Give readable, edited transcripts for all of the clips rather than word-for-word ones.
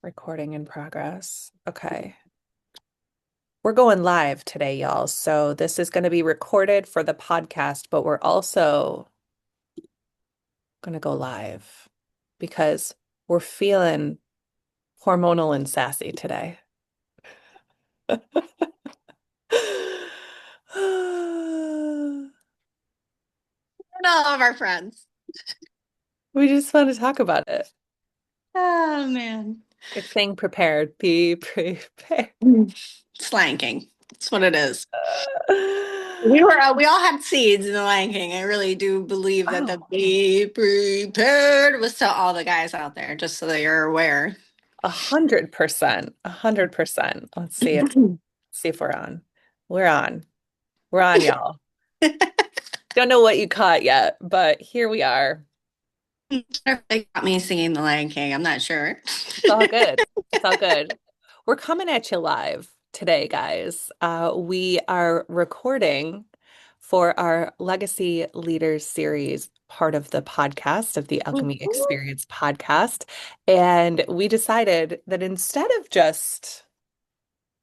Recording in progress. Okay. We're going live today, y'all. So this is going to be recorded for the podcast, but we're also going to go live because we're feeling hormonal and sassy today. And all of our friends. We just want to talk about it. Oh man. It's saying prepared. Be prepared. It's Lion King. That's what it is. We all had seeds in the Lion King. I really do believe that the Oh, be prepared was to all the guys out there, just so that you're aware. 100%. 100%. See if we're on. We're on. We're on, y'all. Don't know what you caught yet, but here we are. They got me singing the Lion King. I'm not sure. It's all good. It's all good. We're coming at you live today, guys. We are recording for our Legacy Leaders series, part of the podcast of the Alchemy Experience podcast. And we decided that instead of just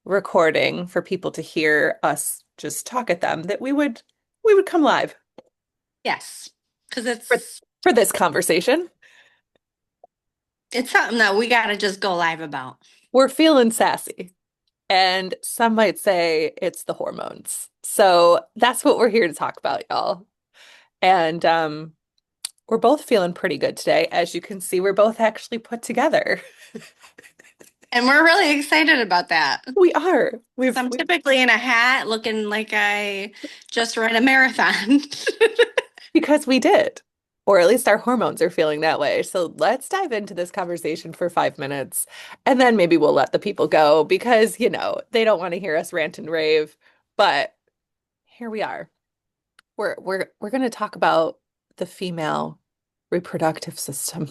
recording for people to hear us just talk at them, that we would come live Yes, because for, for this conversation. it's something that we got to just go live about. We're feeling sassy. And some might say it's the hormones. So that's what we're here to talk about, y'all. And we're both feeling pretty good today. As you can see, we're both actually put together. And we're really excited about that. We are. So I'm typically in a hat looking like I just ran a marathon. Because we did. Or at least our hormones are feeling that way. So let's dive into this conversation for 5 minutes and then maybe we'll let the people go because, they don't want to hear us rant and rave. But here we are. We're going to talk about the female reproductive system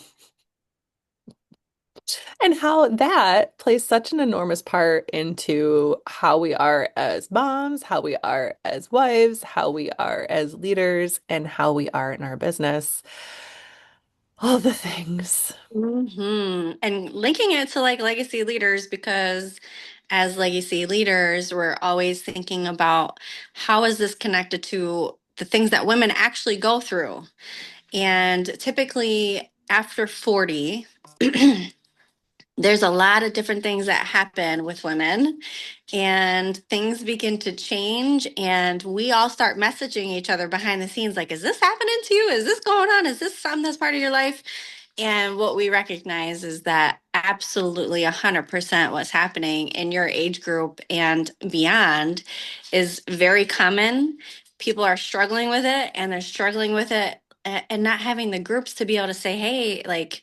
and how that plays such an enormous part into how we are as moms, how we are as wives, how we are as leaders, and how we are in our business. All the things. And linking it to like legacy leaders, because as legacy leaders, we're always thinking about how is this connected to the things that women actually go through. And typically after 40, there's a lot of different things that happen with women and things begin to change and we all start messaging each other behind the scenes like, is this happening to you? Is this going on? Is this something that's part of your life? And what we recognize is that absolutely 100% what's happening in your age group and beyond is very common. People are struggling with it and they're struggling with it and not having the groups to be able to say, hey, like,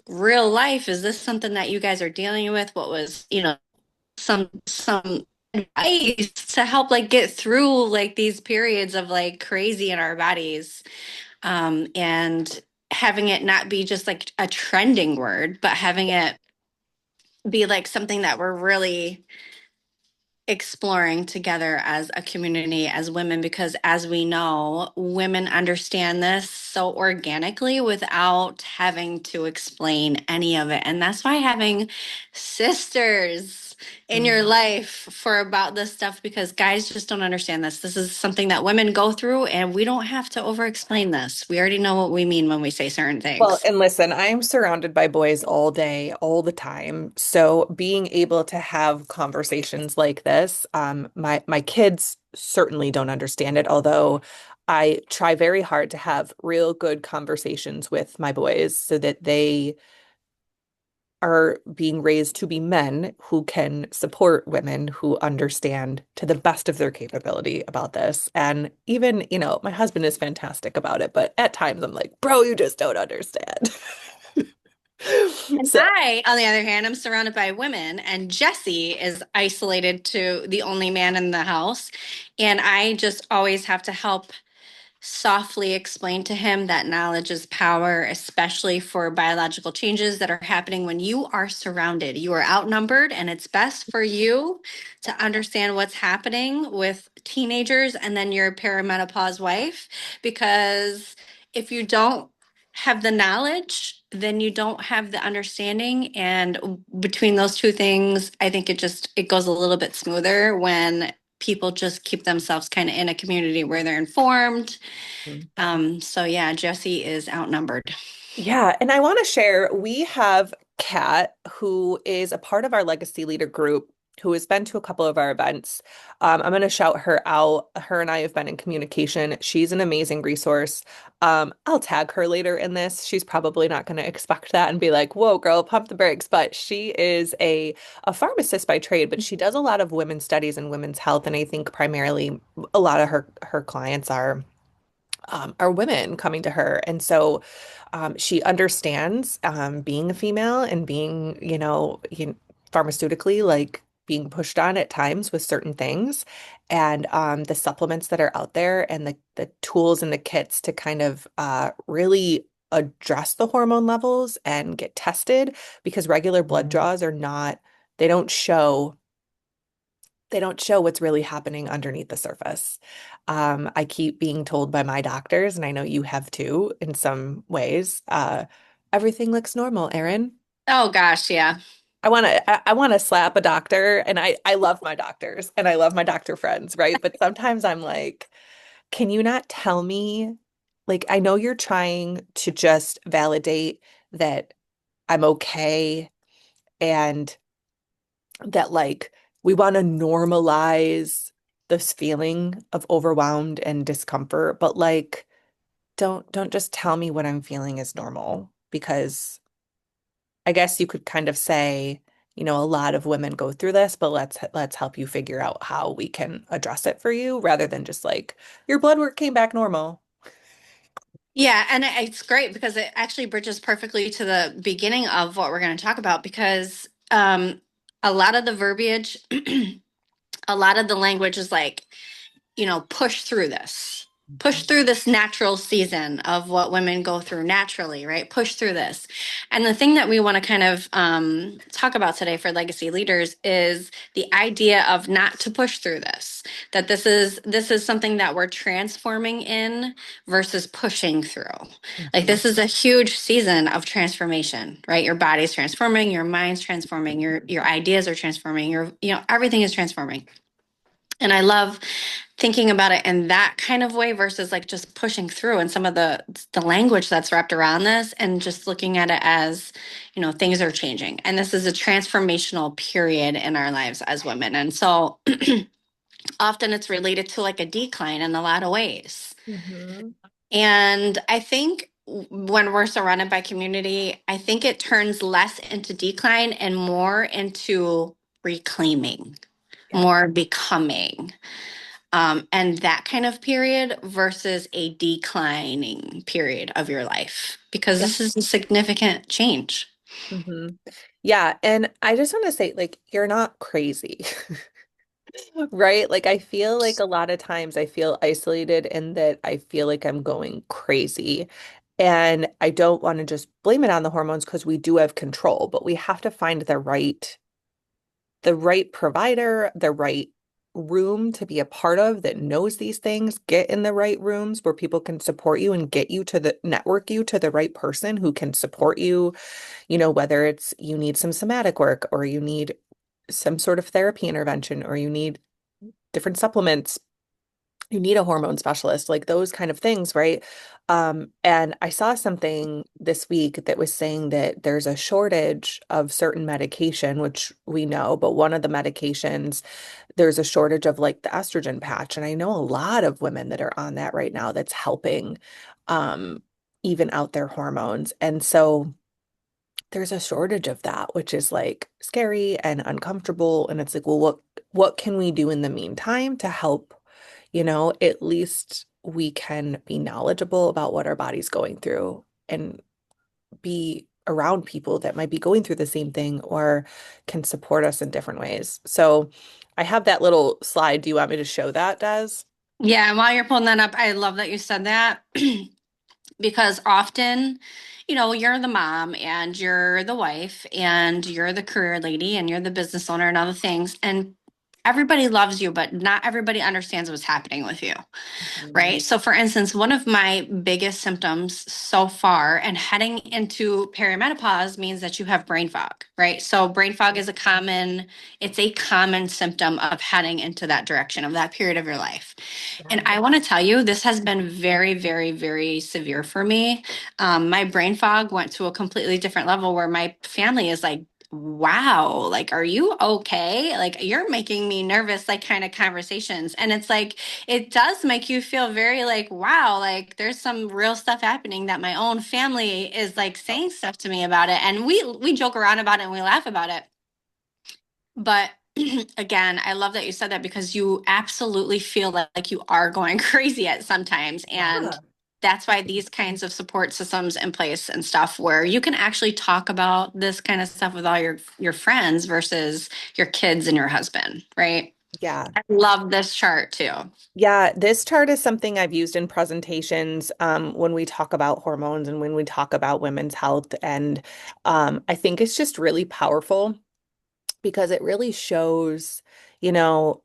real life, is this something that you guys are dealing with? What was, some advice to help like get through like these periods of like crazy in our bodies, and having it not be just like a trending word, but having it be like something that we're really exploring together as a community, as women, because as we know, women understand this so organically without having to explain any of it. And that's why having sisters in your Mm. life for about this stuff, because guys just don't understand this. This is something that women go through, and we don't have to over explain this. We already know what we mean when we say certain Well, things. and listen, I'm surrounded by boys all day, all the time. So being able to have conversations like this, my kids certainly don't understand it, although I try very hard to have real good conversations with my boys so that they are being raised to be men who can support women who understand to the best of their capability about this. And even, my husband is fantastic about it, but at times I'm like, bro, you just don't understand. And So, I, on the other hand, I'm surrounded by women, and Jesse is isolated to the only man in the house. And I just always have to help softly explain to him that knowledge is power, especially for biological changes that are happening when you are surrounded. You are outnumbered, and it's best for you to understand what's happening with teenagers and then your perimenopause wife. Because if you don't have the knowledge, then you don't have the understanding. And between those two things, I think it goes a little bit smoother when people just keep themselves kind of in a community where they're informed. So yeah, Jesse is outnumbered. Yeah, and I want to share, we have Kat, who is a part of our Legacy Leader group, who has been to a couple of our events. I'm going to shout her out. Her and I have been in communication. She's an amazing resource. I'll tag her later in this. She's probably not going to expect that and be like, "Whoa, girl, pump the brakes." But she is a pharmacist by trade, but she does a lot of women's studies and women's health, and I think primarily a lot of her clients are women coming to her. And so she understands being a female and being, pharmaceutically like being pushed on at times with certain things and the supplements that are out there and the tools and the kits to kind of really address the hormone levels and get tested because regular blood draws are not, they don't show they don't show what's really happening underneath the surface. I keep being told by my doctors, and I know you have too, in some ways, everything looks normal, Erin. Oh gosh, yeah. I want to slap a doctor, and I love my doctors and I love my doctor friends, right? But sometimes I'm like, can you not tell me? Like, I know you're trying to just validate that I'm okay and that like we want to normalize this feeling of overwhelmed and discomfort, but like don't just tell me what I'm feeling is normal because I guess you could kind of say, a lot of women go through this, but let's help you figure out how we can address it for you rather than just like your blood work came back normal. Yeah, and it's great because it actually bridges perfectly to the beginning of what we're going to talk about because a lot of the verbiage, a lot of the language is like, push through this. Push through this natural season of what women go through naturally, right? Push through this. And the thing that we want to kind of talk about today for legacy leaders is the idea of not to push through this. That this is something that we're transforming in versus pushing through. Like Mhm. this is a huge season of transformation, right? Your body's transforming, your mind's transforming, your ideas are transforming, everything is transforming. And I love thinking about it in that kind of way versus like just pushing through and some of the language that's wrapped around this and just looking at it as, things are changing. And this is a transformational period in our lives as women. And so often it's related to like a decline in a lot of ways. Mhm. And I think when we're surrounded by community, I think it turns less into decline and more into reclaiming, Yeah. more becoming. And that kind of period versus a declining period of your life, because Yeah. this is a significant change. Mhm. Yeah, and I just want to say, like, you're not crazy. Right? Like I feel like a lot of times I feel isolated and that I feel like I'm going crazy. And I don't want to just blame it on the hormones because we do have control, but we have to find the right provider, the right room to be a part of that knows these things, get in the right rooms where people can support you and get you to the network you to the right person who can support you, whether it's you need some somatic work or you need some sort of therapy intervention or you need different supplements, you need a hormone specialist, like those kind of things, right? And I saw something this week that was saying that there's a shortage of certain medication, which we know, but one of the medications, there's a shortage of like the estrogen patch. And I know a lot of women that are on that right now that's helping um, even out their hormones. And so there's a shortage of that, which is like scary and uncomfortable. And it's like, well, what can we do in the meantime to help, at least we can be knowledgeable about what our body's going through and be around people that might be going through the same thing or can support us in different ways. So I have that little slide. Do you want me to show that, Des? Yeah, and while you're pulling that up, I love that you said that because often, you're the mom and you're the wife and you're the career lady and you're the business owner and other things. And everybody loves you, but not everybody understands what's happening with you. Mhm. Right. So, for instance, one of my biggest symptoms so far, and heading into perimenopause means that you have brain fog, right? So, brain fog is it's a common symptom of heading into that direction of that period of your life. And Yeah. I want to tell you, this has been very, very, very severe for me. My brain fog went to a completely different level where my family is like, wow, like, are you okay? Like, you're making me nervous, like, kind of conversations. And it's like, it does make you feel very like, wow, like there's some real stuff happening that my own family is like saying stuff to me about it. And we joke around about it and we laugh about it. But again, I love that you said that because you absolutely feel like you are going crazy at sometimes. And Yeah. that's why these kinds of support systems in place and stuff where you can actually talk about this kind of stuff with all your friends versus your kids and your husband, right? Yeah. I love this chart too. Yeah, this chart is something I've used in presentations when we talk about hormones and when we talk about women's health. And I think it's just really powerful because it really shows, you know,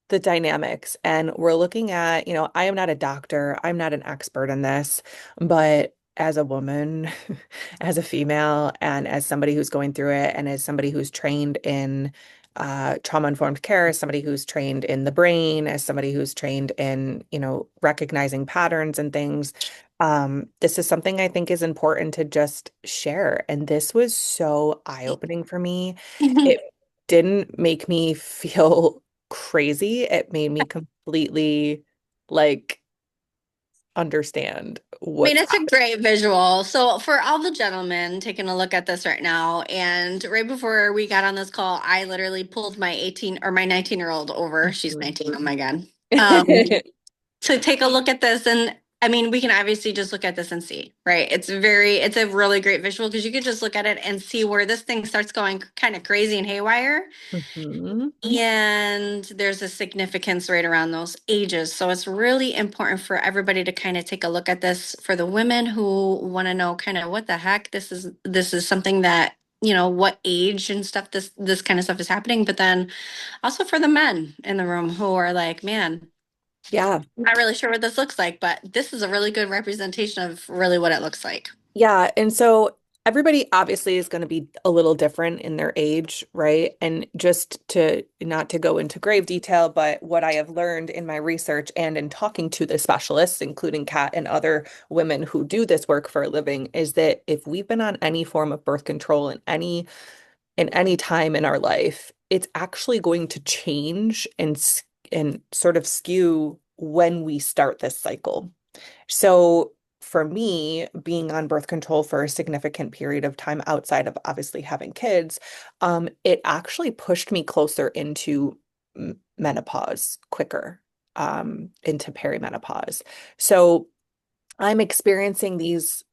the dynamics. And we're looking at, I am not a doctor, I'm not an expert in this, but as a woman, as a female, and as somebody who's going through it, and as somebody who's trained in trauma-informed care, as somebody who's trained in the brain, as somebody who's trained in, recognizing patterns and things, this is something I think is important to just share. And this was so eye-opening for me. It didn't make me feel crazy. It made me completely like understand I mean, what's it's a great visual. So, for all the gentlemen taking a look at this right now, and right before we got on this call, I literally pulled my 18 or my 19-year-old over. She's happening. 19. Oh my God. Um, to take a look at this. And I mean, we can obviously just look at this and see, right? It's a really great visual because you could just look at it and see where this thing starts going kind of crazy and haywire. Mhm. And there's a significance right around those ages. So it's really important for everybody to kind of take a look at this for the women who want to know kind of what the heck this is something that, what age and stuff this kind of stuff is happening, but then also for the men in the room who are like, man, Yeah. I'm not really sure what this looks like, but this is a really good representation of really what it looks like. Yeah. And so everybody obviously is going to be a little different in their age, right? And just to not to go into grave detail, but what I have learned in my research and in talking to the specialists, including Kat and other women who do this work for a living, is that if we've been on any form of birth control in any time in our life, it's actually going to change and sort of skew when we start this cycle. So for me, being on birth control for a significant period of time outside of obviously having kids, it actually pushed me closer into menopause quicker, into perimenopause. So I'm experiencing these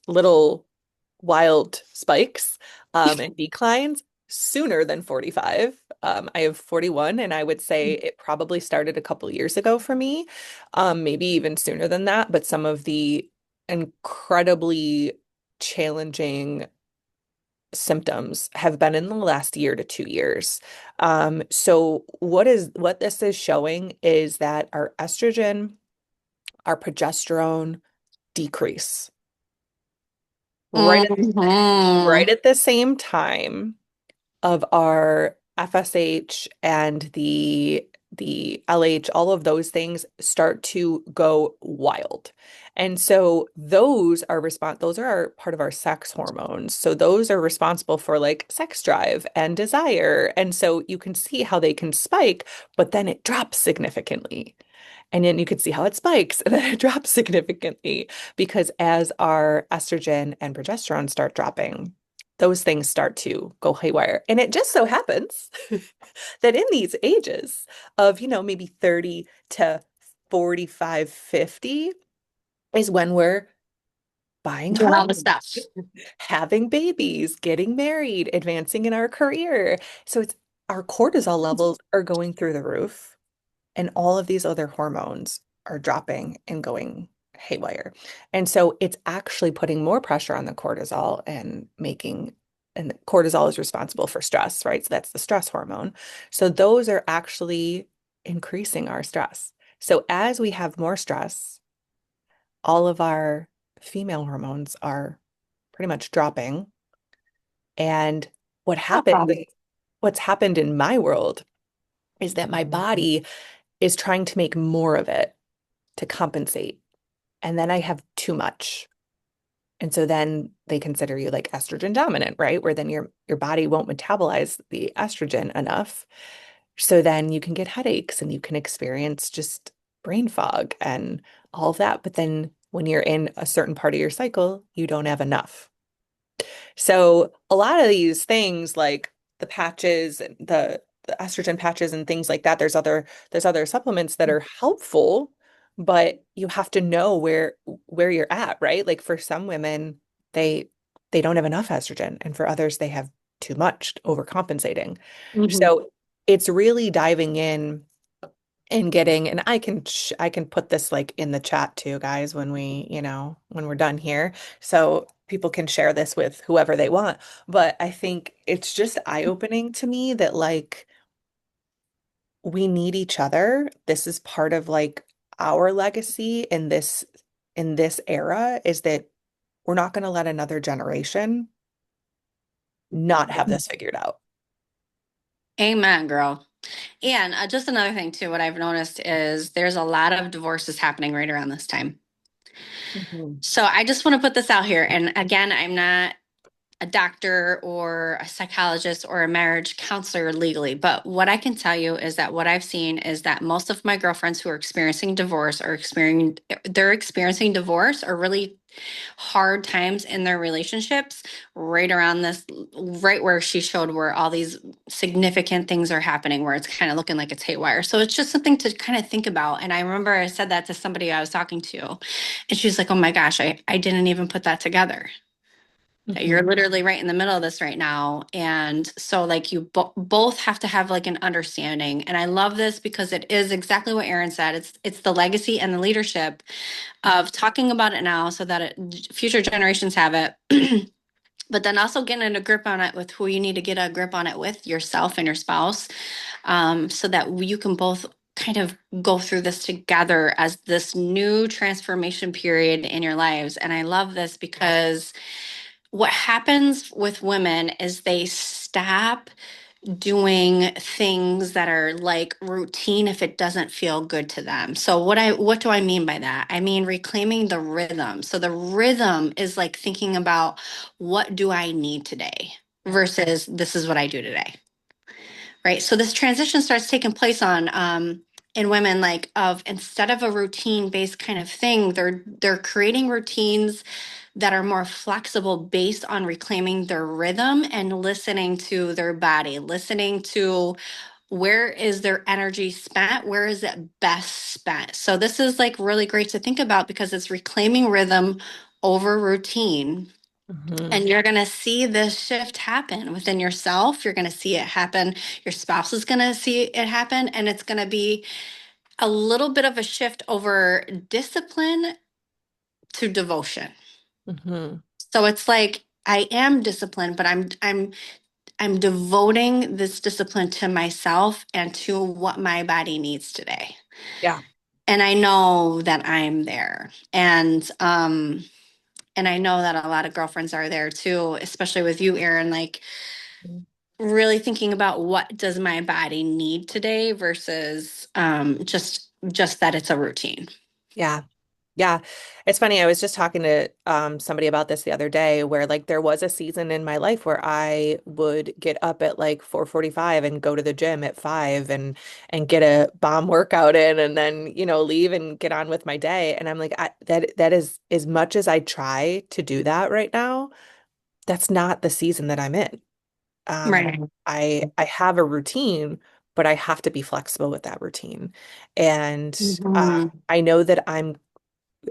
little wild spikes and declines sooner than 45. I have 41, and I would say it probably started a couple years ago for me, maybe even sooner than that. But some of the incredibly challenging symptoms have been in the last year to 2 years. So what this is showing is that our estrogen, our progesterone decrease right at, right Mhm. at the same time of our FSH and the LH, all of those things start to go wild. And so those are part of our sex hormones. So those are responsible for like sex drive and desire. And so you can see how they can spike, but then it drops significantly. And then you could see how it spikes and then it drops significantly because as our estrogen and progesterone start dropping, those things start to go haywire. And it just so happens that in these ages of, maybe 30 to 45, 50 is when we're buying Doing all the homes, stuff. having babies, getting married, advancing in our career. So it's our cortisol levels are going through the roof. And all of these other hormones are dropping and going haywire. And so it's actually putting more pressure on the cortisol and making and cortisol is responsible for stress, right? So that's the stress hormone. So those are actually increasing our stress. So as we have more stress, all of our female hormones are pretty much dropping. And what happened, what's happened in my world is that my body is trying to make more of it to compensate. And then I have too much. And so then they consider you like estrogen dominant, right? Where then your body won't metabolize the estrogen enough. So then you can get headaches and you can experience just brain fog and all of that. But then when you're in a certain part of your cycle, you don't have enough. So a lot of these things like the patches and the estrogen patches and things like that, there's other supplements that are helpful, but you have to know where you're at, right? Like for some women, they they don't have enough estrogen, and for others they have too much, overcompensating. Mhm. So it's really diving in and getting, and I can put this like in the chat too, guys, when when we're done here, so people can share this with whoever they want. But I think it's just eye-opening to me that like we need each other. This is part of like our legacy in this era is that we're not going to let another generation not have this figured out. Amen, girl. And just another thing too, what I've noticed is there's a lot of divorces happening right around this time. Mhm. So I just want to put this out here. And again, I'm not a doctor or a psychologist or a marriage counselor legally, but what I can tell you is that what I've seen is that most of my girlfriends who are experiencing divorce are experiencing divorce or really hard times in their relationships right around this, right where she showed where all these significant things are happening, where it's kind of looking like it's haywire. So it's just something to kind of think about. And I remember I said that to somebody I was talking to, and she's like, oh my gosh, I didn't even put that together. You're Mhm. literally right in the middle of this right now. And so, like, you both have to have like an understanding. And I love this because it is exactly what Erin said. It's the legacy and the leadership of talking about it now so that future generations have it. But then also getting a grip on it with who you need to get a grip on it with, yourself and your spouse, so that you can both kind of go through this together as this new transformation period in your lives. And I love this because what happens with women is they stop doing things that are like routine if it doesn't feel good to them. So what do I mean by that? I mean reclaiming the rhythm. So the rhythm is like thinking about what do I need today versus this is what I do today. Right? So this transition starts taking place on in women, like, of instead of a routine based kind of thing, they're creating routines that are more flexible based on reclaiming their rhythm and listening to their body, listening to where is their energy spent, where is it best spent. So this is like really great to think about because it's reclaiming rhythm over routine. Mhm. And you're going to see this shift happen within yourself. You're going to see it happen. Your spouse is going to see it happen. And it's going to be a little bit of a shift over discipline to devotion. Mhm. So it's like I am disciplined, but I'm devoting this discipline to myself and to what my body needs today. Yeah. And I know that I'm there. And I know that a lot of girlfriends are there too, especially with you, Erin, like really thinking about what does my body need today versus just that it's a routine. Yeah. Yeah. It's funny. I was just talking to somebody about this the other day where like there was a season in my life where I would get up at like 4:45 and go to the gym at 5 and get a bomb workout in and then, leave and get on with my day. And I'm like, that is as much as I try to do that right now, that's not the season that I'm in. Um, Right. I have a routine, but I have to be flexible with that routine. And Mhm. I know that I'm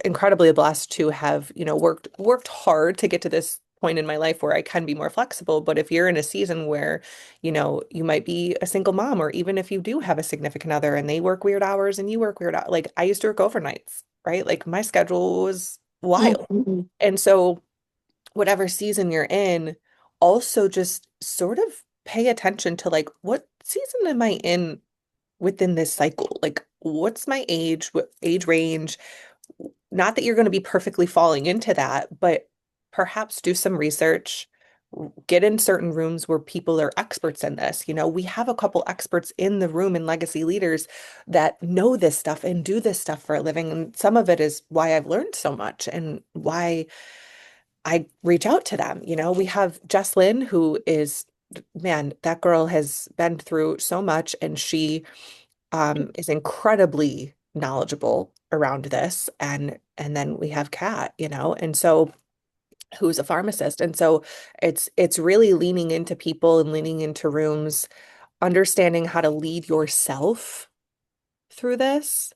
incredibly blessed to have, worked hard to get to this point in my life where I can be more flexible. But if you're in a season where, you might be a single mom, or even if you do have a significant other and they work weird hours and you work weird hours, like I used to work overnights, right? Like my schedule was wild. Mhm. And so whatever season you're in, also just sort of pay attention to like what season am I in within this cycle? Like, what's my age, what age range? Not that you're going to be perfectly falling into that, but perhaps do some research, get in certain rooms where people are experts in this. We have a couple experts in the room in Legacy Leaders that know this stuff and do this stuff for a living. And some of it is why I've learned so much and why I reach out to them. We have Jess Lynn, who is, man, that girl has been through so much and she is incredibly knowledgeable around this. And then we have Kat, and so who's a pharmacist. And so it's really leaning into people and leaning into rooms, understanding how to lead yourself through this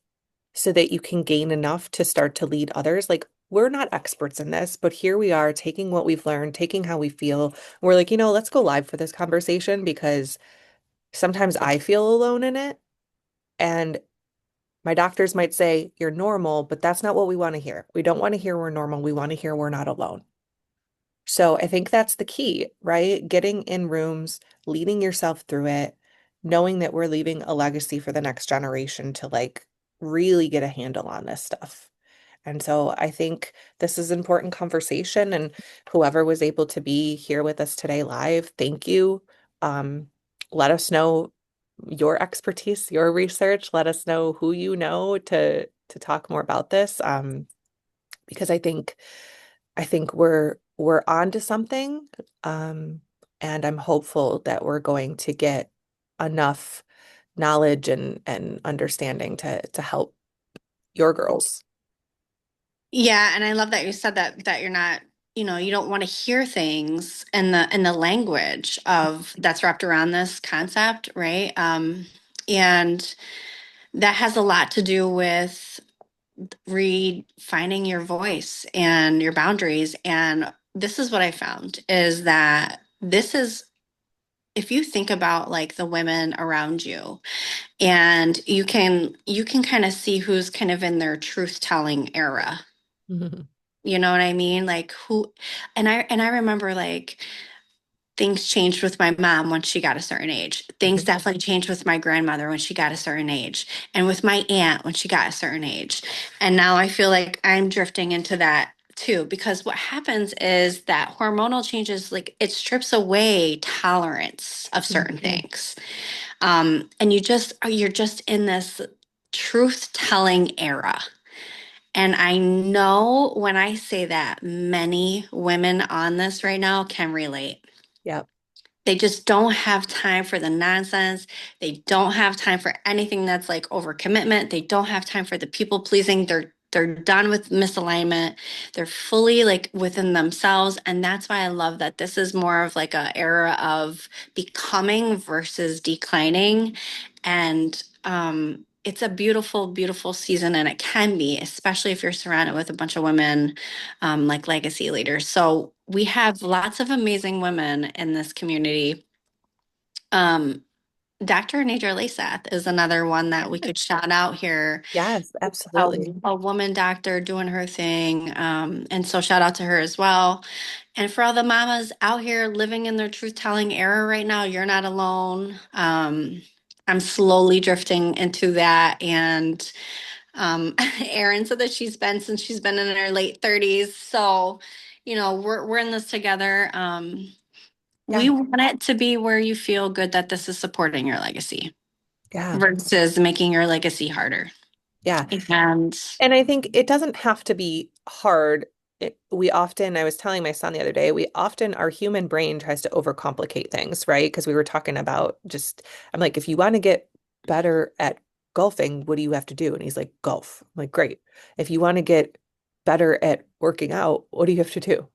so that you can gain enough to start to lead others. Like we're not experts in this, but here we are taking what we've learned, taking how we feel. We're like, let's go live for this conversation because sometimes I feel alone in it. And my doctors might say, you're normal, but that's not what we want to hear. We don't want to hear we're normal. We want to hear we're not alone. So I think that's the key, right? Getting in rooms, leading yourself through it, knowing that we're leaving a legacy for the next generation to like really get a handle on this stuff. And so I think this is important conversation and whoever was able to be here with us today live, thank you. Um, Let us know your expertise, your research. Let us know who you know to talk more about this. Because I think we're on to something. Um, and I'm hopeful that we're going to get enough knowledge and understanding to help your girls. Yeah, and I love that you said that you're not, you don't want to hear things in the language of that's wrapped around this concept, right? And that has a lot to do with refining your voice and your boundaries. And this is what I found is that this is if you think about like the women around you and you can kind of see who's kind of in their truth telling era. Mhm. You know what I mean? Like who and I remember like things changed with my mom when she got a certain age. Things Mhm. definitely changed with my grandmother when she got a certain age and with my aunt when she got a certain age. And now I feel like I'm drifting into that too because what happens is that hormonal changes like it strips away tolerance of certain Mhm. things. And you're just in this truth telling era. And I know when I say that, many women on this right now can relate. Yep. They just don't have time for the nonsense. They don't have time for anything that's like overcommitment. They don't have time for the people pleasing. They're done with misalignment. They're fully like within themselves. And that's why I love that this is more of like a era of becoming versus declining. And it's a beautiful, beautiful season, and it can be, especially if you're surrounded with a bunch of women like legacy leaders. So we have lots of amazing women in this community. Um, Dr. Nadra Lasath is another one that we could shout out here. Yes, A, absolutely. a woman doctor doing her thing. And so shout out to her as well. And for all the mamas out here living in their truth telling era right now, you're not alone. I'm slowly drifting into that. And Erin said that she's been in her late 30s. So, we're in this together. Yeah. We want it to be where you feel good that this is supporting your legacy Yeah. versus making your legacy harder. Yeah. And And I think it doesn't have to be hard. I was telling my son the other day, our human brain tries to overcomplicate things, right? Because we were talking about I'm like, if you want to get better at golfing, what do you have to do? And he's like, golf. I'm like, great. If you want to get better at working out, what do you have to do?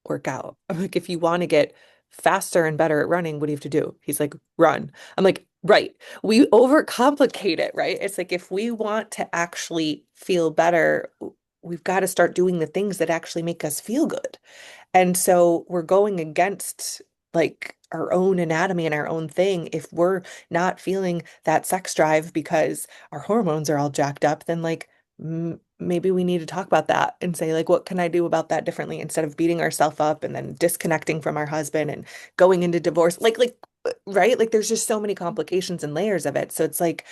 Work out. I'm like, if you want to get faster and better at running, what do you have to do? He's like, run. I'm like, right. We overcomplicate it, right? It's like if we want to actually feel better, we've got to start doing the things that actually make us feel good. And so we're going against like our own anatomy and our own thing. If we're not feeling that sex drive because our hormones are all jacked up, then like maybe we need to talk about that and say, like, what can I do about that differently instead of beating ourselves up and then disconnecting from our husband and going into divorce. Right? Like, there's just so many complications and layers of it. So it's like,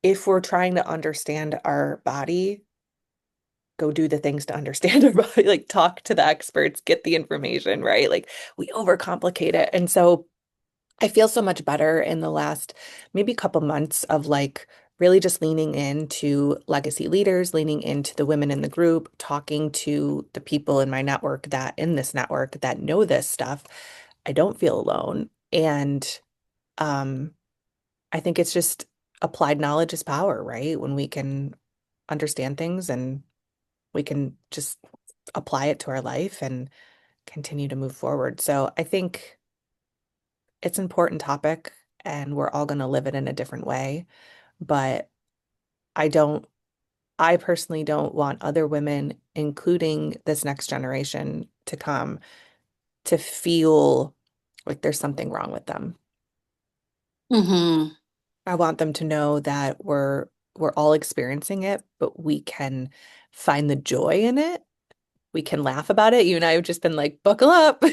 if we're trying to understand our body, go do the things to understand our body, like talk to the experts, get the information, right? Like, we overcomplicate it. And so I feel so much better in the last maybe couple months of like really just leaning into legacy leaders, leaning into the women in the group, talking to the people in my network that in this network that know this stuff. I don't feel alone. And um, I think it's just applied knowledge is power, right? When we can understand things and we can just apply it to our life and continue to move forward. So I think it's an important topic and we're all going to live it in a different way. But I don't, I personally don't want other women, including this next generation to come, to feel like there's something wrong with them. Hmm. I want them to know that we're all experiencing it, but we can find the joy in it. We can laugh about it. You and I have just been like, buckle up.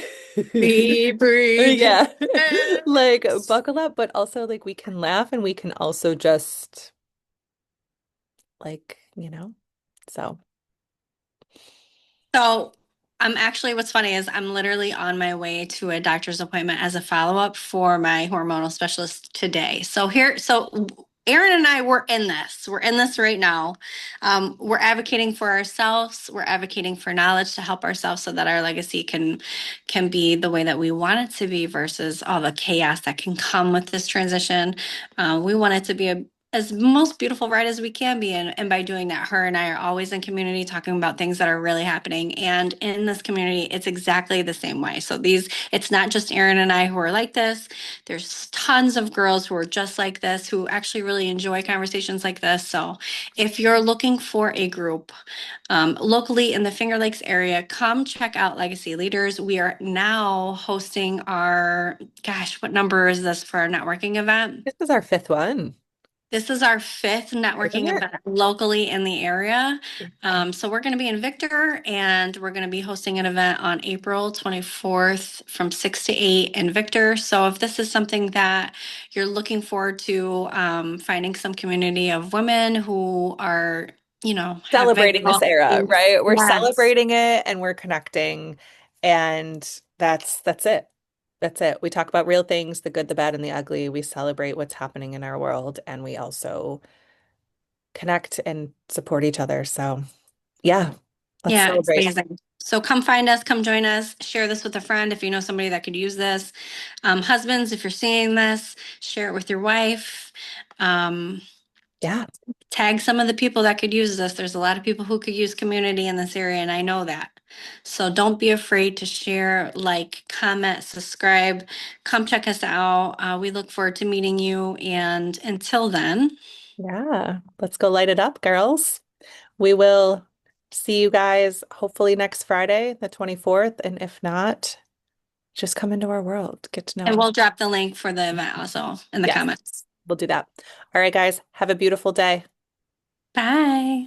Be breathe. Yeah. Like buckle up, but also like we can laugh and we can also just like, so So I'm actually, what's funny is I'm literally on my way to a doctor's appointment as a follow-up for my hormonal specialist today. So Erin and I, we're in this. We're in this right now. We're advocating for ourselves. We're advocating for knowledge to help ourselves so that our legacy can be the way that we want it to be versus all the chaos that can come with this transition. We want it to be as most beautiful ride as we can be. And by doing that, her and I are always in community talking about things that are really happening. And in this community, it's exactly the same way. So it's not just Erin and I who are like this. There's tons of girls who are just like this, who actually really enjoy conversations like this. So if you're looking for a group locally in the Finger Lakes area, come check out Legacy Leaders. We are now hosting gosh, what number is this for our networking event? this is our fifth one, This is our fifth isn't networking it? event locally in the area. So we're going to be in Victor and we're going to be hosting an event on April 24th from 6 to 8 in Victor. So if this is something that you're looking forward to, finding some community of women who are, have Celebrating this vigorous. era, right? We're Yes. celebrating it and we're connecting and that's it. That's it. We talk about real things, the good, the bad, and the ugly. We celebrate what's happening in our world and we also connect and support each other. So, yeah, let's Yeah, it's celebrate. amazing. So come find us, come join us, share this with a friend if you know somebody that could use this. Husbands, if you're seeing this, share it with your wife. Um, Yeah. Tag some of the people that could use this. There's a lot of people who could use community in this area, and I know that. So don't be afraid to share, like, comment, subscribe. Come check us out. We look forward to meeting you. And until then, Yeah. Let's go light it up, girls. We will see you guys hopefully next Friday, the 24th. And if not, just come into our world, get to know and us. we'll drop the link for the event also in the Yes, comments. we'll do that. All right, guys, have a beautiful day. Bye.